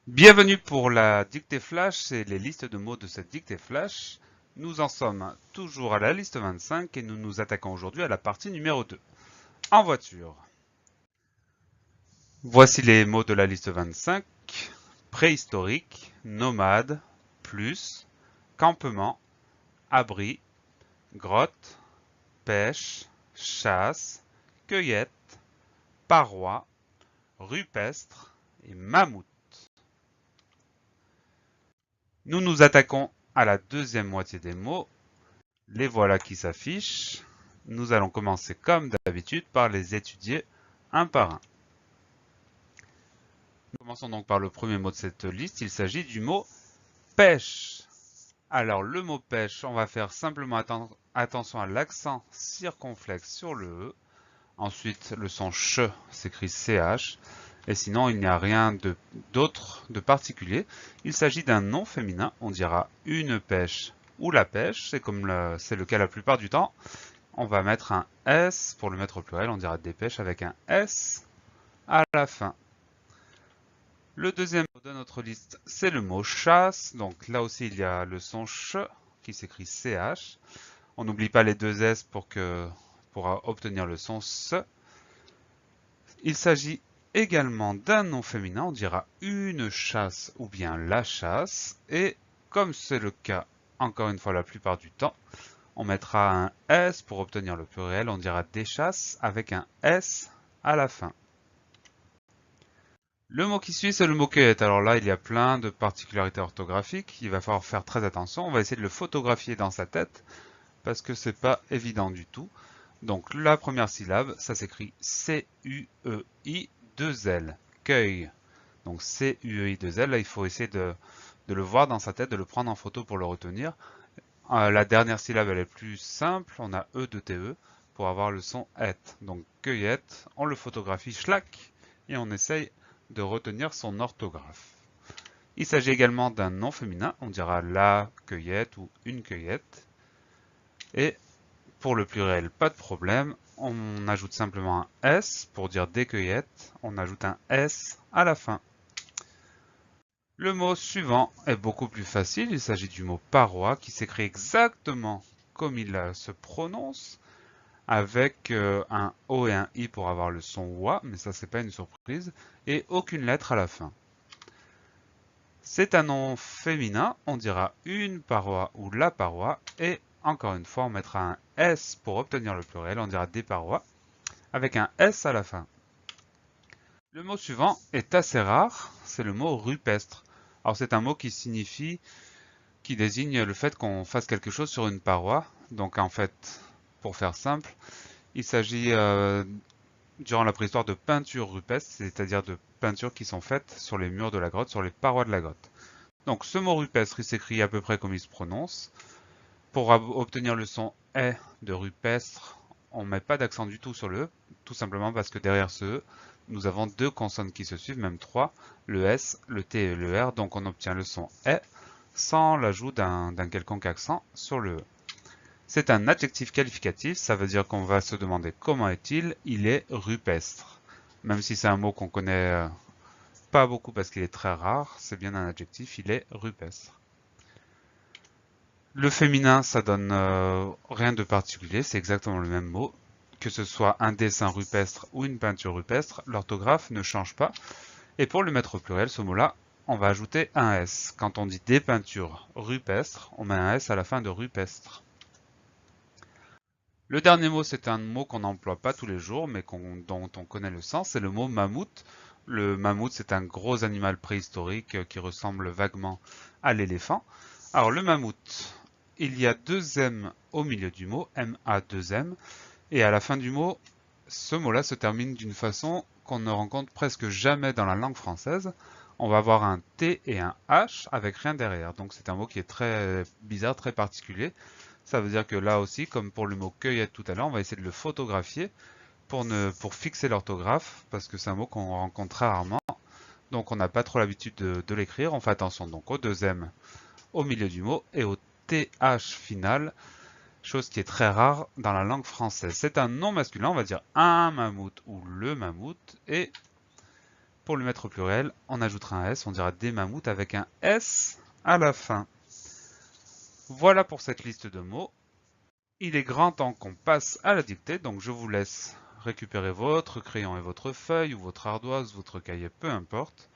Bienvenue pour la dictée flash et les listes de mots de cette dictée flash. Nous en sommes toujours à la liste 25 et nous nous attaquons aujourd'hui à la partie numéro 2. En voiture. Voici les mots de la liste 25. Préhistorique, nomade, plus, campement, abri, grotte, pêche, chasse, cueillette, paroi, rupestre et mammouth. Nous nous attaquons à la deuxième moitié des mots. Les voilà qui s'affichent. Nous allons commencer comme d'habitude par les étudier un par un. Commençons donc par le premier mot de cette liste. Il s'agit du mot pêche. Alors le mot pêche, on va faire simplement attention à l'accent circonflexe sur le E. Ensuite, le son ch s'écrit ch. Et sinon, il n'y a rien d'autre de particulier. Il s'agit d'un nom féminin. On dira une pêche ou la pêche. C'est le cas la plupart du temps. On va mettre un S pour le mettre au pluriel. On dira des pêches avec un S à la fin. Le deuxième mot de notre liste, c'est le mot chasse. Donc là aussi, il y a le son ch qui s'écrit ch. On n'oublie pas les deux S pour obtenir le son s. Il s'agit également d'un nom féminin. On dira une chasse ou bien la chasse. Et comme c'est le cas encore une fois la plupart du temps, on mettra un S pour obtenir le pluriel. On dira des chasses avec un S à la fin. Le mot qui suit, c'est le mot cueillette. Alors là, il y a plein de particularités orthographiques. Il va falloir faire très attention. On va essayer de le photographier dans sa tête parce que c'est pas évident du tout. Donc la première syllabe, ça s'écrit C-U-E-I-2-L. Cueille. Donc C-U-E-I-2-L. Là, il faut essayer de le voir dans sa tête, de le prendre en photo pour le retenir. La dernière syllabe, elle est plus simple. On a E de TE pour avoir le son et. Donc cueillette, on le photographie, schlack, et on essaye de retenir son orthographe. Il s'agit également d'un nom féminin. On dira la cueillette ou une cueillette. Et pour le pluriel, pas de problème. On ajoute simplement un S pour dire des cueillettes. On ajoute un S à la fin. Le mot suivant est beaucoup plus facile. Il s'agit du mot paroi qui s'écrit exactement comme il se prononce avec un O et un I pour avoir le son OA, mais ça c'est pas une surprise, et aucune lettre à la fin. C'est un nom féminin, on dira une paroi ou la paroi, et encore une fois on mettra un S pour obtenir le pluriel, on dira des parois, avec un S à la fin. Le mot suivant est assez rare, c'est le mot rupestre. Alors c'est un mot qui désigne le fait qu'on fasse quelque chose sur une paroi. Donc en fait, pour faire simple, il s'agit durant la préhistoire de peintures rupestres, c'est-à-dire de peintures qui sont faites sur les murs de la grotte, sur les parois de la grotte. Donc ce mot rupestre, il s'écrit à peu près comme il se prononce. Pour obtenir le son E de rupestre, on ne met pas d'accent du tout sur le E, tout simplement parce que derrière ce E, nous avons deux consonnes qui se suivent, même trois, le S, le T et le R, donc on obtient le son E sans l'ajout d'un quelconque accent sur le E. C'est un adjectif qualificatif, ça veut dire qu'on va se demander comment est-il, il est rupestre. Même si c'est un mot qu'on connaît pas beaucoup parce qu'il est très rare, c'est bien un adjectif, il est rupestre. Le féminin, ça donne rien de particulier, c'est exactement le même mot. Que ce soit un dessin rupestre ou une peinture rupestre, l'orthographe ne change pas. Et pour le mettre au pluriel, ce mot-là, on va ajouter un S. Quand on dit des peintures rupestres, on met un S à la fin de rupestre. Le dernier mot, c'est un mot qu'on n'emploie pas tous les jours, mais dont on connaît le sens, c'est le mot mammouth. Le mammouth, c'est un gros animal préhistorique qui ressemble vaguement à l'éléphant. Alors le mammouth, il y a deux M au milieu du mot, M-A-2-M, et à la fin du mot, ce mot-là se termine d'une façon qu'on ne rencontre presque jamais dans la langue française. On va avoir un T et un H avec rien derrière. Donc c'est un mot qui est très bizarre, très particulier. Ça veut dire que là aussi, comme pour le mot cueillette tout à l'heure, on va essayer de le photographier pour fixer l'orthographe, parce que c'est un mot qu'on rencontre rarement. Donc on n'a pas trop l'habitude de l'écrire. On fait attention donc au deux M au milieu du mot et au TH final, chose qui est très rare dans la langue française. C'est un nom masculin, on va dire un mammouth ou le mammouth, et Pour lui mettre au pluriel, on ajoutera un S, on dira des mammouths avec un S à la fin. Voilà pour cette liste de mots. Il est grand temps qu'on passe à la dictée, donc je vous laisse récupérer votre crayon et votre feuille, ou votre ardoise, votre cahier, peu importe.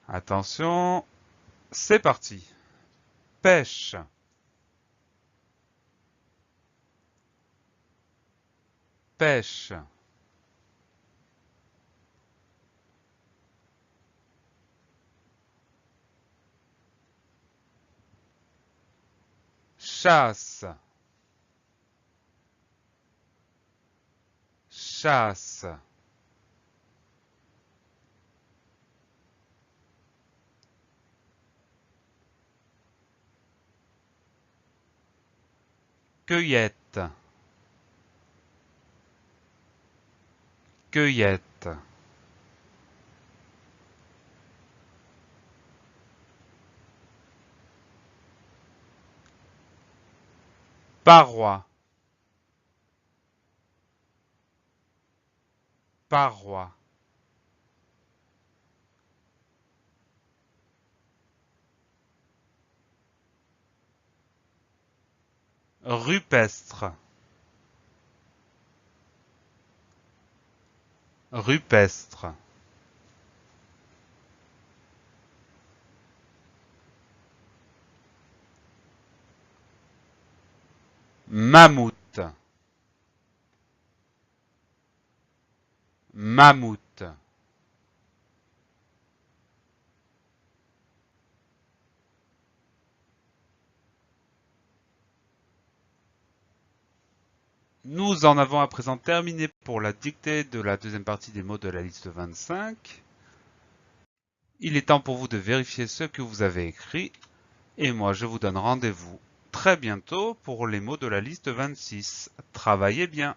Attention, c'est parti. Pêche. Pêche. Chasse. Chasse. Cueillette. Cueillette. Paroi. Paroi. Rupestre. Rupestre. Mammouth. Mammouth. Nous en avons à présent terminé pour la dictée de la deuxième partie des mots de la liste 25. Il est temps pour vous de vérifier ce que vous avez écrit. Et moi, je vous donne rendez-vous très bientôt pour les mots de la liste 26. Travaillez bien!